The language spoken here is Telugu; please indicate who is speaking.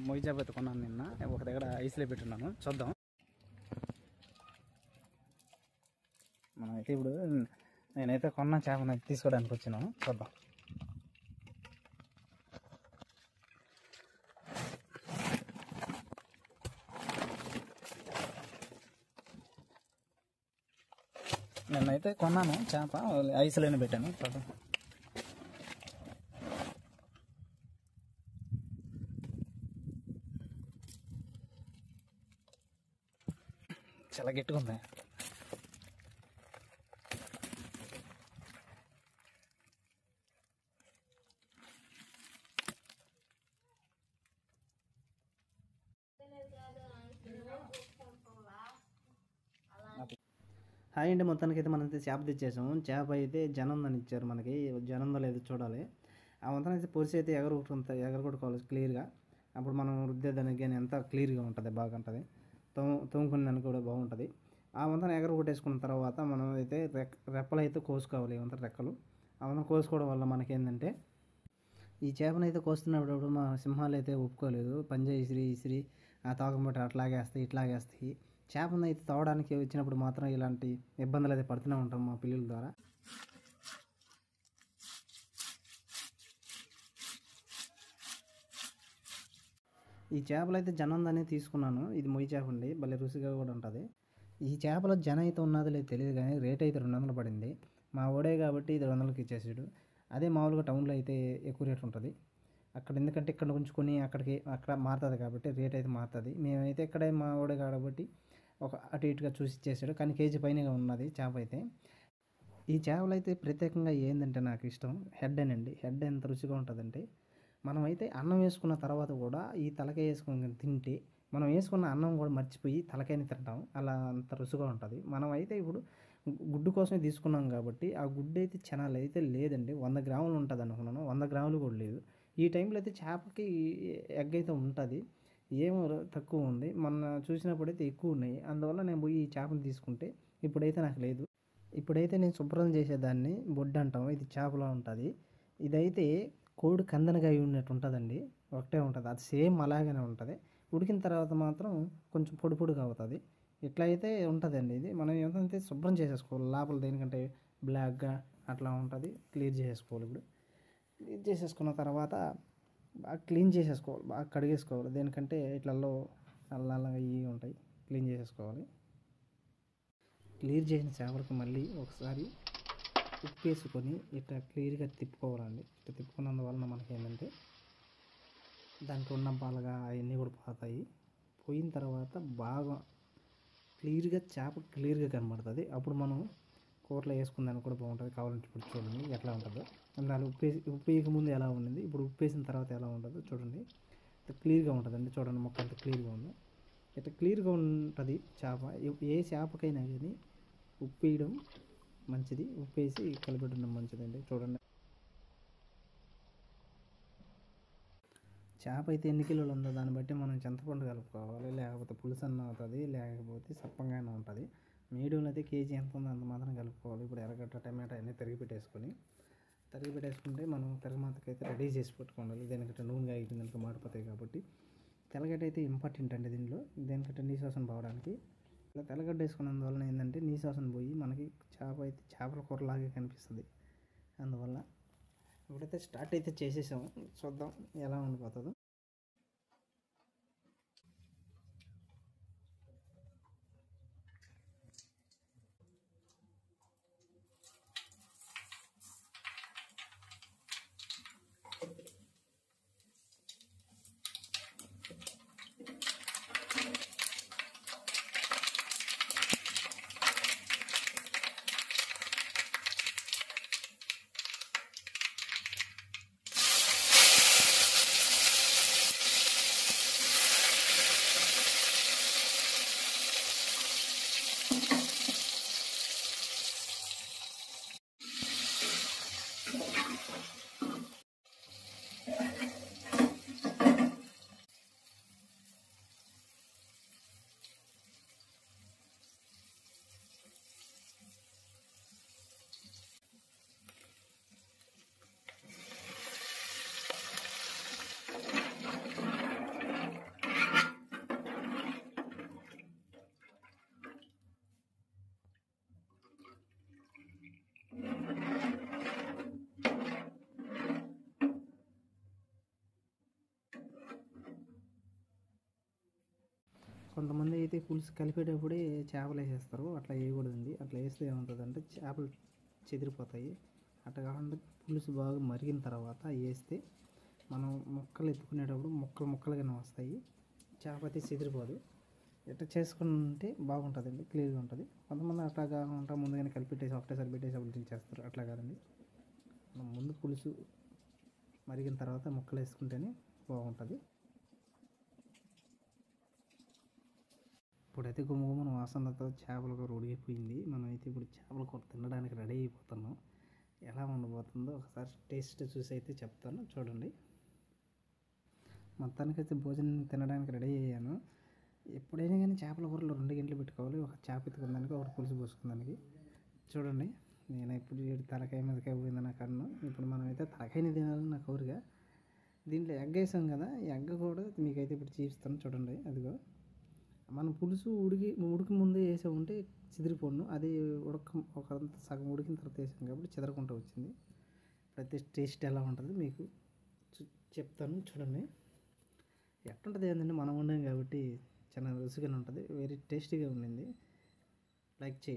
Speaker 1: మొయ్యి చేప అయితే కొన్నాను నిన్న, ఒక దగ్గర ఐస్లో పెట్టున్నాను. చూద్దాం. మనమైతే ఇప్పుడు నేనైతే కొన్న చేపను తీసుకోవడానికి వచ్చినాను. చూద్దాం. నేనైతే కొన్నాను చేప, ఐస్లోనే పెట్టాను. చూద్దాం. చాలా గట్టిగా ఉంది. హాయ్ అండి, మొత్తానికి అయితే మనమైతే చేప తెచ్చేసాము. చేప అయితే జనందని ఇచ్చారు మనకి, జనందో లేదు చూడాలి. ఆ వంతన అయితే పొరిసి అయితే ఎగరగొట్టుకోవాలి క్లియర్గా. అప్పుడు మనం రుద్దేదానికి కానీ ఎంత క్లియర్గా ఉంటుంది, బాగుంటుంది. తోముకునేదానికి కూడా బాగుంటుంది. ఆ వంతన ఎగరగొట్టేసుకున్న తర్వాత మనం అయితే రెప్పలు అయితే కోసుకోవాలి. ఈ వంతన రెక్కలు ఆ వంతన కోసుకోవడం వల్ల మనకేంటంటే, ఈ చేపనైతే కోస్తున్నప్పుడు మా సింహాలు అయితే ఒప్పుకోలేదు. పంజా ఇసిరి ఆ తోకముట్ట అట్లాగేస్తాయి ఇట్లాగేస్తాయి. చేపను అయితే తోవడానికి వచ్చినప్పుడు మాత్రం ఇలాంటి ఇబ్బందులు అయితే పడుతూనే ఉంటాం మా పిల్లల ద్వారా. ఈ చేపలు అయితే జనందని తీసుకున్నాను. ఇది మొయ్యి చేప అండి, భలే రుచిగా కూడా ఉంటుంది. ఈ చేపలో జన అయితే ఉన్నది లేదు తెలియదు, కానీ రేట్ అయితే 200 పడింది. మా ఓడే కాబట్టి ఇది 200కి ఇచ్చేసాడు. అదే మామూలుగా టౌన్లో అయితే ఎక్కువ రేట్ ఉంటుంది. అక్కడ ఎందుకంటే ఇక్కడ ఉంచుకొని అక్కడ మారుతుంది కాబట్టి రేట్ అయితే మారుతుంది. మేమైతే ఇక్కడే మా ఓడే కాబట్టి ఒక అటు ఇటుగా చూసి ఇచ్చేసాడు. కానీ కేజీ పైన ఉన్నది చేప అయితే. ఈ చేపలు అయితే ప్రత్యేకంగా ఏంటంటే నాకు ఇష్టం హెడ్ అనండి. హెడ్ ఎంత రుచిగా ఉంటుందంటే, మనమైతే అన్నం వేసుకున్న తర్వాత కూడా ఈ తలకాయ వేసుకొని తింటే, మనం వేసుకున్న అన్నం కూడా మర్చిపోయి తలకాయని తింటాం. అలా అంత రుచిగా ఉంటుంది. మనం అయితే ఇప్పుడు గుడ్డు కోసమే తీసుకున్నాం కాబట్టి ఆ గుడ్డు అయితే ఛానల్ అయితే లేదండి. 100 గ్రాములు ఉంటుంది అనుకున్నాను, 100 గ్రాములు కూడా లేదు. ఈ టైంలో అయితే చేపకి ఎగ్ అయితే ఉంటుంది, ఏమో తక్కువ ఉంది. మొన్న చూసినప్పుడైతే ఎక్కువ ఉన్నాయి. అందువల్ల నేను పోయి ఈ చేపను తీసుకుంటే ఇప్పుడైతే నాకు లేదు. ఇప్పుడైతే నేను శుభ్రం చేసేదాన్ని బొడ్డు అంటాం, ఇది చేపలా ఉంటుంది. ఇదైతే కోడి కందనకాయ ఉన్నట్టు ఉంటుందండి, ఒకటే ఉంటుంది. అది సేమ్ అలాగనే ఉంటుంది. ఉడికిన తర్వాత మాత్రం కొంచెం పొడి పొడిగా అవుతుంది. ఇట్లా అయితే ఉంటుందండి. ఇది మనం ఏంటంటే శుభ్రం చేసేసుకోవాలి. లోపల దేనికంటే బ్లాక్గా అట్లా ఉంటుంది, క్లియర్ చేసేసుకోవాలి. ఇప్పుడు క్లీన్ చేసేసుకున్న తర్వాత బాగా క్లీన్ చేసేసుకోవాలి, బాగా కడిగేసుకోవాలి. దేనికంటే ఇట్లలో నల్లగా ఇవి ఉంటాయి, క్లీన్ చేసేసుకోవాలి. క్లియర్ చేసిన చేపలకు మళ్ళీ ఒకసారి ఉప్పు వేసుకొని ఇట్లా క్లియర్గా తిప్పుకోవాలండి. ఇట్లా తిప్పుకున్నందువలన మనకి ఏంటంటే దాంట్లో ఉన్న బాలుగా అవన్నీ కూడా పోతాయి. పోయిన తర్వాత బాగా క్లియర్గా చేప క్లియర్గా కనబడుతుంది. అప్పుడు మనం కూరలో వేసుకుందానికి కూడా బాగుంటుంది. కావాలంటే ఇప్పుడు చూడండి ఎట్లా ఉంటుందో. దాని ఉప్పు వేయక ముందు ఎలా ఉండింది, ఇప్పుడు ఉప్పు వేసిన తర్వాత ఎలా ఉంటుందో చూడండి. క్లియర్గా ఉంటుందండి. చూడండి మొక్క అంత క్లియర్గా ఉంది. ఇట్లా క్లియర్గా ఉంటుంది చేప. ఏ చేపకైనా కానీ ఉప్పు వేయడం మంచిది, ఉప్పు వేసి కలిపెట్టడం మంచిదండి. చూడండి చేప అయితే ఎన్ని కిలోలు ఉందో దాన్ని బట్టి మనం చింతపండు కలుపుకోవాలి. లేకపోతే పులుసు అన్న అవుతుంది, లేకపోతే సప్పంగానే ఉంటుంది. మీడియంలో అయితే కేజీ ఎంత ఉందో అంత మాత్రం కలుపుకోవాలి. ఇప్పుడు ఎర్రగడ్డ టమాటా అన్నీ తరిగి పెట్టేసుకుంటే మనం తిరగమాతకి అయితే రెడీ చేసి పెట్టుకోవాలి. దేనికంటే నూనెగా అయిపోయింది మాడిపోతాయి కాబట్టి. తెల్లగడ్డ అయితే ఇంపార్టెంట్ అండి దీనిలో, దేనికంటే నీసువాసన పోవడానికి. ఇలా తెల్లగడ్డ వేసుకున్నందువలన ఏంటంటే నీసువాసన పోయి మనకి చేప అయితే చేపల కూరలాగే కనిపిస్తుంది. అందువల్ల ఇప్పుడైతే స్టార్ట్ అయితే చేసేసాము, చూద్దాం ఎలా ఉండిపోతుందో. కొంతమంది అయితే పులుసు కలిపేటప్పుడే చేపలు వేసేస్తారు, అట్లా వేయకూడదండి. అట్లా వేస్తే ఏమవుతుందంటే చేపలు చెదిరిపోతాయి. అట్లా కాకుండా పులుసు బాగా మరిగిన తర్వాత వేస్తే మనం ముక్కలు ఎత్తుకునేటప్పుడు ముక్కలు ముక్కలుగానే వస్తాయి, చేప అయితే చెదిరిపోదు. ఇట్లా చేసుకుంటే బాగుంటుందండి, క్లియర్గా ఉంటుంది. కొంతమంది అట్లా కాకుండా ముందుగానే కలిపెట్టేసి ఒకటేసారి పెట్టేసి అప్పుడు దించేస్తారు, అట్లా కాదండి. మనం ముందు పులుసు మరిగిన తర్వాత ముక్కలు వేసుకుంటేనే బాగుంటుంది. ఇప్పుడైతే గుమగుమన వాసనతో చేపల కూర ఉడికిపోయింది. మనమైతే ఇప్పుడు చేపల కూర తినడానికి రెడీ అయిపోతున్నాం. ఎలా ఉండబోతుందో ఒకసారి టేస్ట్ చూసి అయితే చెప్తాను, చూడండి. మొత్తానికైతే భోజనం తినడానికి రెడీ అయ్యాను. ఎప్పుడైనా కానీ చేపల కూరలో 2 గిన్నెలు పెట్టుకోవాలి, ఒక చేప ఎత్తుకుందానికి, ఒకటి పులుసు పోసుకుందానికి. చూడండి, నేను ఇప్పుడు తలకాయ మీదకాయ పోయింది నా కన్ను. ఇప్పుడు మనమైతే తలకాయని తినాలని నా కోరిక. దీంట్లో ఎగ్ వేసాం కదా, ఈ ఎగ్ కూడా మీకైతే ఇప్పుడు చూపిస్తాను, చూడండి. అదిగో మనం పులుసు ఉడికి ముందే వేసా ఉంటే చెదిరిపోను, అది ఒక సగం ఉడికిన తర్వాత వేసాం కాబట్టి చెదరకుండా వచ్చింది. ప్రతి టేస్ట్ ఎలా ఉంటుంది మీకు చెప్తాను, చూడండి. ఎట్టుంటుంది ఏంటంటే మనం వండాం కాబట్టి చాలా రుచిగానే ఉంటుంది, వెరీ టేస్టీగా ఉండింది. లైక్ చేయండి.